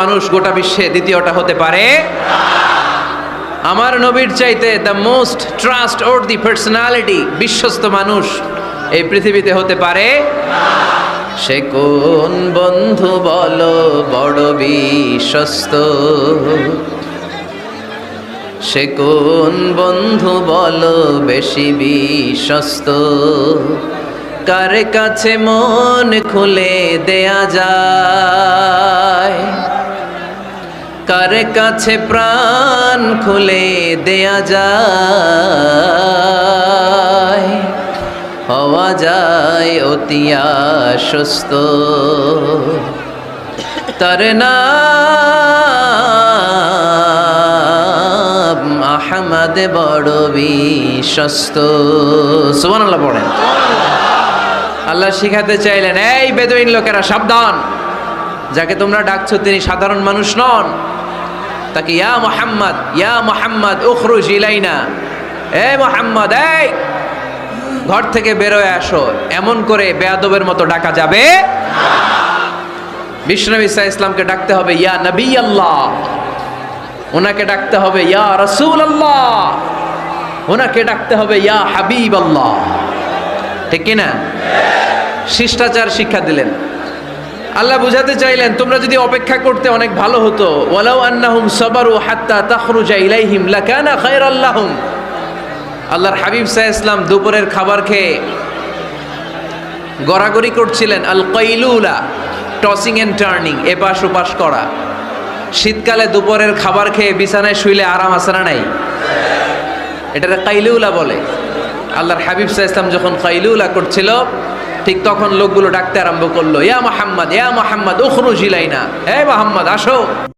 মানুষ গোটা বিশ্বে দ্বিতীয়টা হতে পারে আমার নবীর চাইতে the most trust or the personality বিশ্বস্ত মানুষ এই পৃথিবীতে হতে পারে সে কোন বন্ধু বলো বড় বিশ্বস্ত সে কোন বন্ধু বলো বেশি বিশ্বস্ত কার কাছে মন খুলে দেয়া যায় কার কাছে প্রাণ খুলে দেয়া যায় হওয়া যায় অতি আশ্বস্ত তার নাম আহমদ বড় বিশ্বস্ত সুবহানাল্লাহ পড়েন। আল্লাহ শিখাতে চাইলেন এই বেদুইন লোকেরা সাবধান, যাকে তোমরা ডাকছো তিনি সাধারণ মানুষ নন। তাকে ইয়া মুহাম্মদ উখরুজ ইলাইনা, এ মুহাম্মদ এই ঘর থেকে বেরোয় আসো, এমন করে বেয়াদবের মতো ডাকা যাবে না। বিষ্ণু ঈসা ইসলামকে ডাকতে হবে ইয়া নবী আল্লাহ, ওনাকে ডাকতে হবে ইয়া রাসূল আল্লাহ, ওনাকে ডাকতে হবে ইয়া হাবিব আল্লাহ, ঠিক কিনা? শিষ্টাচার শিক্ষা দিলেন। আল্লাহ বুঝাতে চাইলেন তোমরা যদি অপেক্ষা করতে অনেক ভালো হতো। ওয়ালাউ আন্নাহুম সাবারু হাত্তা তাখরুজা ইলাইহিম লাকানা খায়রাল লাহুম। আল্লাহর হাবিব সাল্লাল্লাহু আলাইহি ওয়াসাল্লাম দুপুরের খাবার খেয়ে গড়াগড়ি করছিলেন। আল কাইলুলা, টসিং এন্ড টার্নিং, এপাশ ওপাশ করা। শীতকালে দুপুরের খাবার খেয়ে বিছানায় শুইলে আরাম আছে না নাই? এটাকে কাইলুলা বলে। আল্লাহর হাবিব সাল্লাল্লাহু আলাইহি ওয়াসাল্লাম যখন কাইলুলা করছিল ঠিক তখন লোকগুলো ডাকতে আরম্ভ করলো ইয়া মুহাম্মদ উখরুজ ইলাইনা, হে মুহাম্মদ আসো।